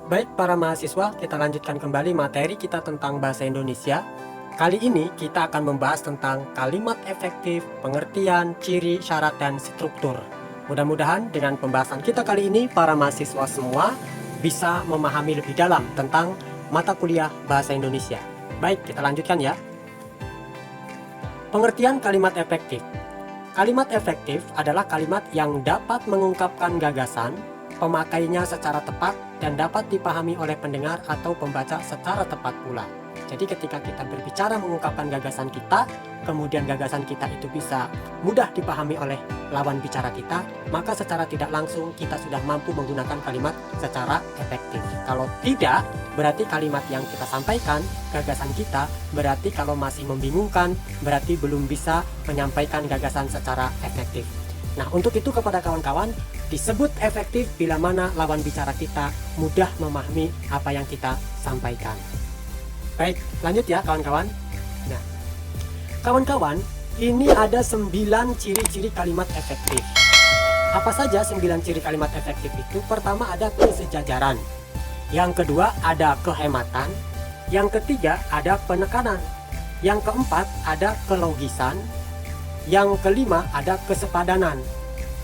Baik para mahasiswa, kita lanjutkan kembali materi kita tentang bahasa Indonesia. Kali ini kita akan membahas tentang kalimat efektif, pengertian, ciri, syarat, dan struktur. Mudah-mudahan dengan pembahasan kita kali ini, para mahasiswa semua bisa memahami lebih dalam tentang mata kuliah bahasa Indonesia. Baik, kita lanjutkan ya. Pengertian kalimat efektif. Kalimat efektif adalah kalimat yang dapat mengungkapkan gagasan, pemakainya secara tepat, dan dapat dipahami oleh pendengar atau pembaca secara tepat pula. Jadi ketika kita berbicara mengungkapkan gagasan kita, kemudian gagasan kita itu bisa mudah dipahami oleh lawan bicara kita, maka secara tidak langsung kita sudah mampu menggunakan kalimat secara efektif. Kalau tidak, berarti kalimat yang kita sampaikan, gagasan kita, berarti kalau masih membingungkan, berarti belum bisa menyampaikan gagasan secara efektif. Nah, untuk itu kepada kawan-kawan, disebut efektif bila mana lawan bicara kita mudah memahami apa yang kita sampaikan. Baik, lanjut ya kawan-kawan. Nah, kawan-kawan, ini ada 9 ciri-ciri kalimat efektif. Apa saja 9 ciri kalimat efektif itu? Pertama ada kesejajaran. Yang kedua ada kehematan. Yang ketiga ada penekanan. Yang keempat ada kelogisan. Yang kelima ada kesepadanan.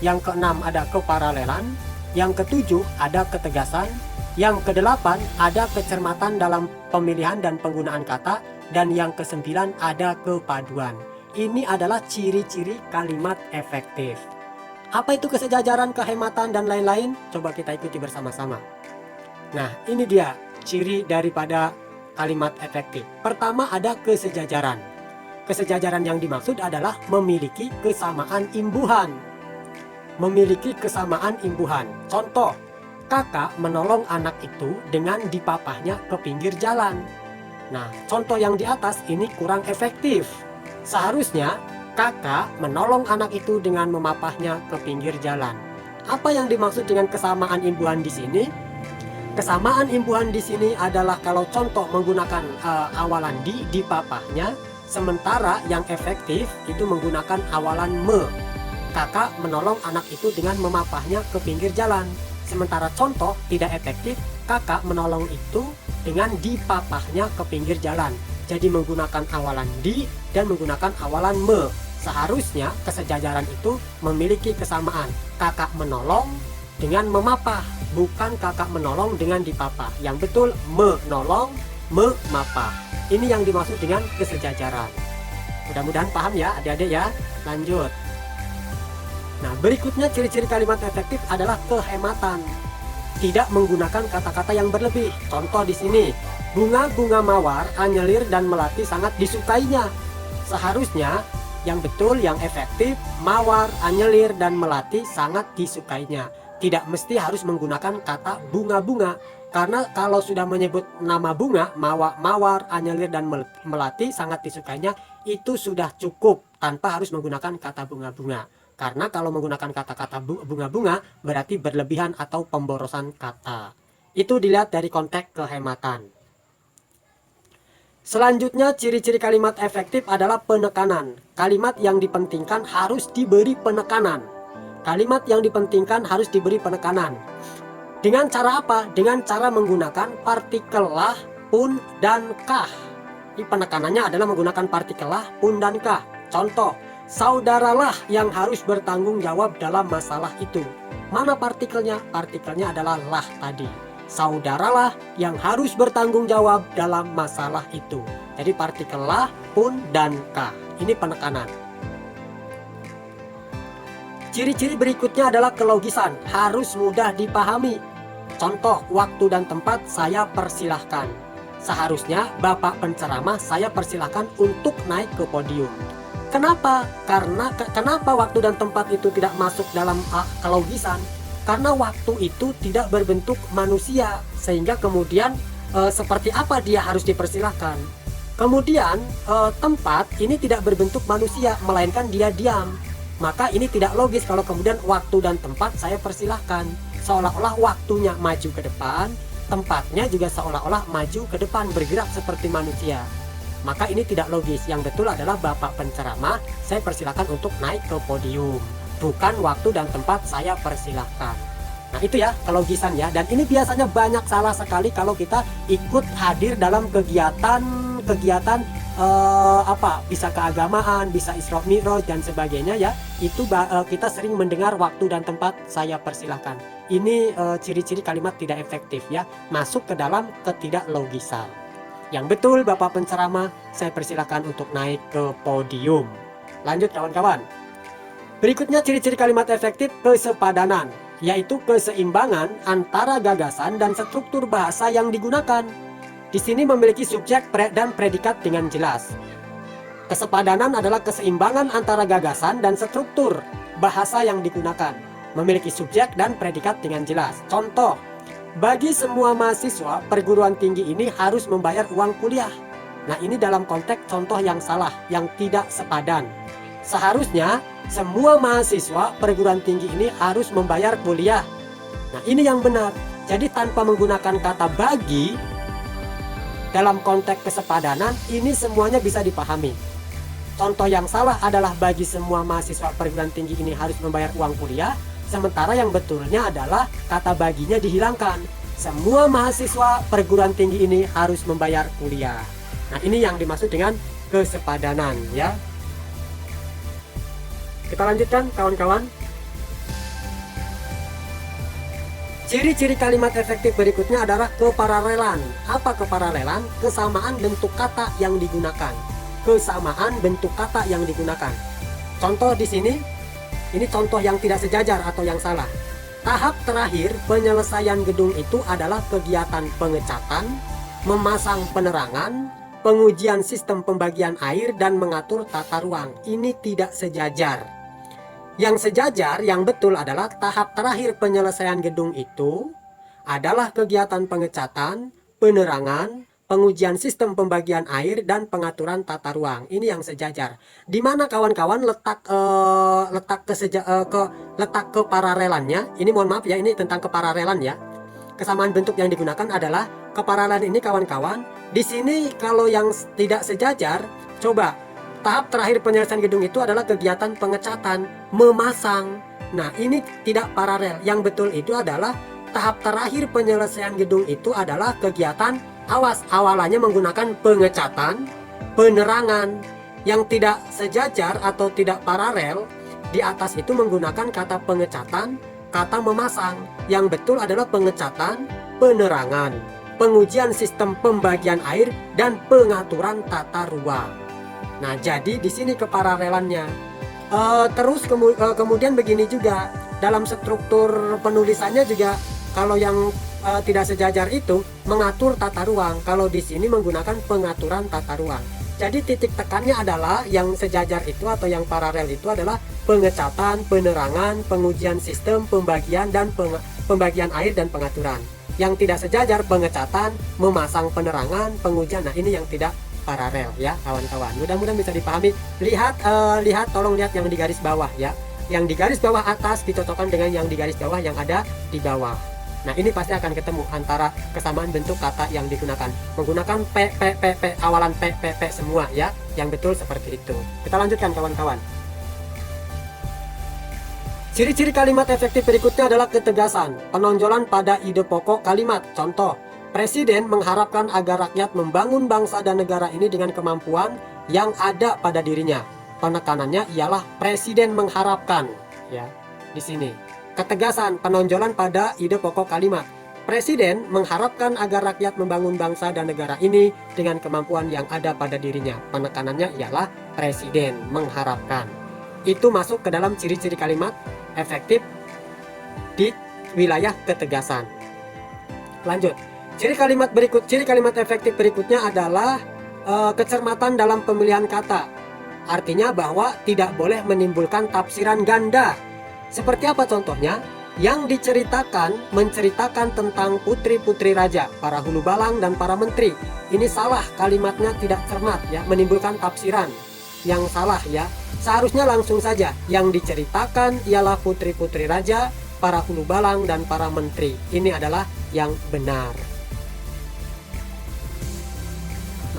Yang keenam ada keparalelan. Yang ketujuh ada ketegasan. Yang kedelapan ada kecermatan dalam pemilihan dan penggunaan kata. Dan yang kesembilan ada kepaduan. Ini adalah ciri-ciri kalimat efektif. Apa itu kesejajaran, kehematan, dan lain-lain? Coba kita ikuti bersama-sama. Nah, ini dia ciri daripada kalimat efektif. Pertama ada kesejajaran. Kesejajaran yang dimaksud adalah memiliki kesamaan imbuhan. Memiliki kesamaan imbuhan. Contoh, kakak menolong anak itu dengan dipapahnya ke pinggir jalan. Nah, contoh yang di atas ini kurang efektif. Seharusnya kakak menolong anak itu dengan memapahnya ke pinggir jalan. Apa yang dimaksud dengan kesamaan imbuhan di sini? Kesamaan imbuhan di sini adalah kalau contoh menggunakan awalan di papahnya, sementara yang efektif itu menggunakan awalan me. Kakak menolong anak itu dengan memapahnya ke pinggir jalan. Sementara contoh tidak efektif, kakak menolong itu dengan dipapahnya ke pinggir jalan. Jadi menggunakan awalan di dan menggunakan awalan me. Seharusnya kesejajaran itu memiliki kesamaan. Kakak menolong dengan memapah, bukan kakak menolong dengan dipapah. Yang betul menolong, memapah. Ini yang dimaksud dengan kesejajaran. Mudah-mudahan paham ya adik-adik ya. Lanjut. Nah, berikutnya ciri-ciri kalimat efektif adalah kehematan. Tidak menggunakan kata-kata yang berlebih. Contoh di sini, bunga-bunga mawar, anyelir, dan melati sangat disukainya. Seharusnya yang betul, yang efektif, mawar, anyelir, dan melati sangat disukainya. Tidak mesti harus menggunakan kata bunga-bunga. Karena kalau sudah menyebut nama bunga, mawar, anyelir, dan melati sangat disukainya, itu sudah cukup tanpa harus menggunakan kata bunga-bunga. Karena kalau menggunakan kata-kata bunga-bunga berarti berlebihan atau pemborosan kata. Itu dilihat dari konteks kehematan. Selanjutnya ciri-ciri kalimat efektif adalah penekanan. Kalimat yang dipentingkan harus diberi penekanan. Kalimat yang dipentingkan harus diberi penekanan. Dengan cara apa? Dengan cara menggunakan partikel lah, pun, dan kah. Di penekanannya adalah menggunakan partikel lah, pun, dan kah. Contoh, saudaralah yang harus bertanggung jawab dalam masalah itu. Mana partikelnya? Partikelnya adalah lah tadi. Saudaralah yang harus bertanggung jawab dalam masalah itu. Jadi partikel lah, pun, dan kah. Ini penekanan. Ciri-ciri berikutnya adalah kelogisan. Harus mudah dipahami. Contoh, waktu dan tempat saya persilahkan. Seharusnya Bapak penceramah saya persilahkan untuk naik ke podium. Kenapa? Kenapa waktu dan tempat itu tidak masuk dalam kelogisan? Karena waktu itu tidak berbentuk manusia, sehingga kemudian seperti apa dia harus dipersilahkan. Kemudian tempat ini tidak berbentuk manusia, melainkan dia diam. Maka ini tidak logis kalau kemudian waktu dan tempat saya persilahkan. Seolah-olah waktunya maju ke depan, tempatnya juga seolah-olah maju ke depan, bergerak seperti manusia. Maka ini tidak logis. Yang betul adalah Bapak penceramah saya persilahkan untuk naik ke podium, bukan waktu dan tempat saya persilahkan. Nah itu ya kelogisan ya, dan ini biasanya banyak salah sekali kalau kita ikut hadir dalam kegiatan bisa keagamaan, bisa Isra Mi'raj dan sebagainya ya. Itu kita sering mendengar waktu dan tempat saya persilahkan. Ini ciri-ciri kalimat tidak efektif ya, masuk ke dalam ketidaklogisan. Yang betul Bapak penceramah, saya persilahkan untuk naik ke podium. Lanjut kawan-kawan. Berikutnya ciri-ciri kalimat efektif kesepadanan, yaitu keseimbangan antara gagasan dan struktur bahasa yang digunakan. Di sini memiliki subjek dan predikat dengan jelas. Kesepadanan adalah keseimbangan antara gagasan dan struktur bahasa yang digunakan. Memiliki subjek dan predikat dengan jelas. Contoh, bagi semua mahasiswa perguruan tinggi ini harus membayar uang kuliah. Nah ini dalam konteks contoh yang salah, yang tidak sepadan. Seharusnya semua mahasiswa perguruan tinggi ini harus membayar kuliah. Nah ini yang benar. Jadi tanpa menggunakan kata bagi, dalam konteks kesepadanan ini semuanya bisa dipahami. Contoh yang salah adalah bagi semua mahasiswa perguruan tinggi ini harus membayar uang kuliah, sementara yang betulnya adalah kata baginya dihilangkan. Semua mahasiswa perguruan tinggi ini harus membayar kuliah. Nah ini yang dimaksud dengan kesepadanan ya. Kita lanjutkan kawan-kawan. Ciri-ciri kalimat efektif berikutnya adalah kepararelan. Apa kepararelan? Kesamaan bentuk kata yang digunakan. Kesamaan bentuk kata yang digunakan. Contoh di sini, ini contoh yang tidak sejajar atau yang salah. Tahap terakhir penyelesaian gedung itu adalah kegiatan pengecatan, memasang penerangan, pengujian sistem pembagian air, dan mengatur tata ruang. Ini tidak sejajar. Yang sejajar, yang betul adalah tahap terakhir penyelesaian gedung itu adalah kegiatan pengecatan, penerangan, pengujian sistem pembagian air, dan pengaturan tata ruang. Ini yang sejajar. Di mana kawan-kawan letak kepararelannya? Ini mohon maaf ya, ini tentang kepararelan ya. Kesamaan bentuk yang digunakan adalah kepararelan ini kawan-kawan. Di sini kalau yang tidak sejajar, coba. Tahap terakhir penyelesaian gedung itu adalah kegiatan pengecatan, memasang. Nah ini tidak paralel. Yang betul itu adalah tahap terakhir penyelesaian gedung itu adalah kegiatan awalannya menggunakan pengecatan, penerangan. Yang tidak sejajar atau tidak paralel di atas itu menggunakan kata pengecatan, kata memasang. Yang betul adalah pengecatan, penerangan, pengujian sistem pembagian air, dan pengaturan tata ruang. Nah, jadi di sini kepararelannya. Kemudian begini juga dalam struktur penulisannya juga, kalau yang tidak sejajar itu mengatur tata ruang. Kalau di sini menggunakan pengaturan tata ruang. Jadi titik tekannya adalah yang sejajar itu atau yang paralel itu adalah pengecatan, penerangan, pengujian sistem pembagian dan pembagian air dan pengaturan. Yang tidak sejajar pengecatan, memasang penerangan, pengujian. Nah, ini yang tidak paralel ya kawan-kawan. Mudah-mudahan bisa dipahami. Tolong lihat yang di garis bawah ya. Yang di garis bawah atas dicocokkan dengan yang di garis bawah yang ada di bawah. Nah ini pasti akan ketemu antara kesamaan bentuk kata yang digunakan. Menggunakan awalan P semua ya. Yang betul seperti itu. Kita lanjutkan kawan-kawan. Ciri-ciri kalimat efektif berikutnya adalah ketegasan, penonjolan pada ide pokok kalimat. Contoh, Presiden mengharapkan agar rakyat membangun bangsa dan negara ini dengan kemampuan yang ada pada dirinya. Penekanannya ialah Presiden mengharapkan. Ya, di sini ketegasan, penonjolan pada ide pokok kalimat. Presiden mengharapkan agar rakyat membangun bangsa dan negara ini dengan kemampuan yang ada pada dirinya. Penekanannya ialah Presiden mengharapkan. Itu masuk ke dalam ciri-ciri kalimat efektif di wilayah ketegasan. Lanjut. Ciri kalimat efektif berikutnya adalah kecermatan dalam pemilihan kata. Artinya bahwa tidak boleh menimbulkan tafsiran ganda. Seperti apa contohnya? Yang menceritakan tentang putri-putri raja, para hulu balang dan para menteri. Ini salah, kalimatnya tidak cermat ya, menimbulkan tafsiran yang salah ya. Seharusnya langsung saja, yang diceritakan ialah putri-putri raja, para hulu balang dan para menteri. Ini adalah yang benar.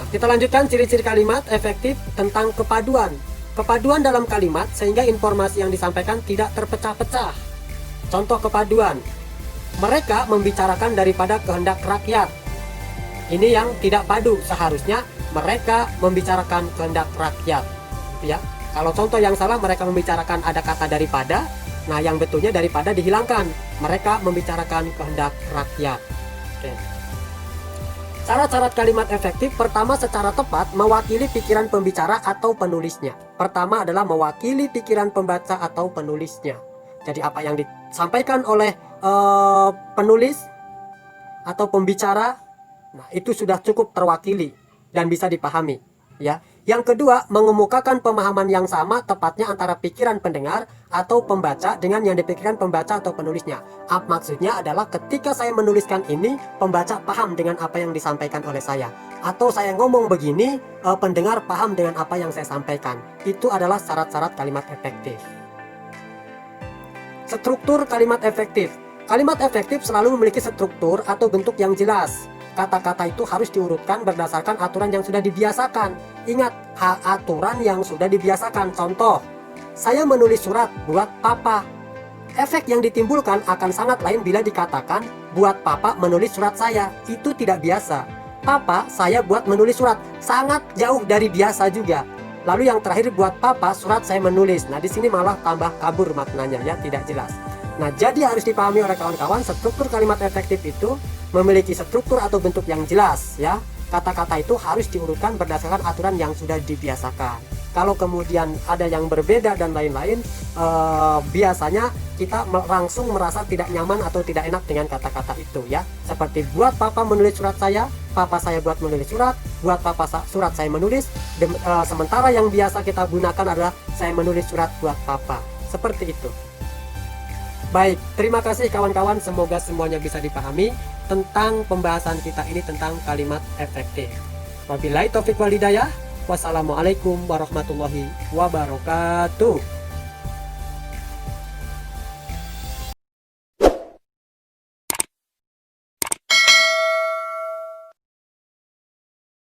Kita lanjutkan ciri-ciri kalimat efektif tentang kepaduan. Kepaduan dalam kalimat sehingga informasi yang disampaikan tidak terpecah-pecah. Contoh kepaduan. Mereka membicarakan daripada kehendak rakyat. Ini yang tidak padu. Seharusnya mereka membicarakan kehendak rakyat, ya. Kalau contoh yang salah, mereka membicarakan ada kata daripada. Nah, yang betulnya daripada dihilangkan. Mereka membicarakan kehendak rakyat. Oke. Syarat-syarat kalimat efektif, pertama, secara tepat mewakili pikiran pembicara atau penulisnya. Pertama adalah mewakili pikiran pembaca atau penulisnya. Jadi apa yang disampaikan oleh penulis atau pembicara, nah itu sudah cukup terwakili dan bisa dipahami, ya. Yang kedua, mengemukakan pemahaman yang sama tepatnya antara pikiran pendengar atau pembaca dengan yang dipikirkan pembaca atau penulisnya. Maksudnya adalah ketika saya menuliskan ini, pembaca paham dengan apa yang disampaikan oleh saya. Atau saya ngomong begini, pendengar paham dengan apa yang saya sampaikan. Itu adalah syarat-syarat kalimat efektif. Struktur kalimat efektif. Kalimat efektif selalu memiliki struktur atau bentuk yang jelas. Kata-kata itu harus diurutkan berdasarkan aturan yang sudah dibiasakan. Ingat, aturan yang sudah dibiasakan. Contoh, saya menulis surat buat papa. Efek yang ditimbulkan akan sangat lain bila dikatakan buat papa menulis surat saya. Itu tidak biasa. Papa, saya buat menulis surat. Sangat jauh dari biasa juga. Lalu yang terakhir, buat papa surat saya menulis. Nah, di sini malah tambah kabur maknanya, ya, tidak jelas. Nah, jadi harus dipahami oleh kawan-kawan, struktur kalimat efektif itu memiliki struktur atau bentuk yang jelas, ya. Kata-kata itu harus diurutkan berdasarkan aturan yang sudah dibiasakan. Kalau kemudian ada yang berbeda dan lain-lain, biasanya kita langsung merasa tidak nyaman atau tidak enak dengan kata-kata itu, ya. Seperti buat papa menulis surat saya, papa saya buat menulis surat, buat papa surat saya menulis. Sementara yang biasa kita gunakan adalah saya menulis surat buat papa. Seperti itu. Baik, terima kasih kawan-kawan, semoga semuanya bisa dipahami tentang pembahasan kita ini tentang kalimat efektif. Wabillahi taufiq wal hidayah. Wassalamualaikum warahmatullahi wabarakatuh.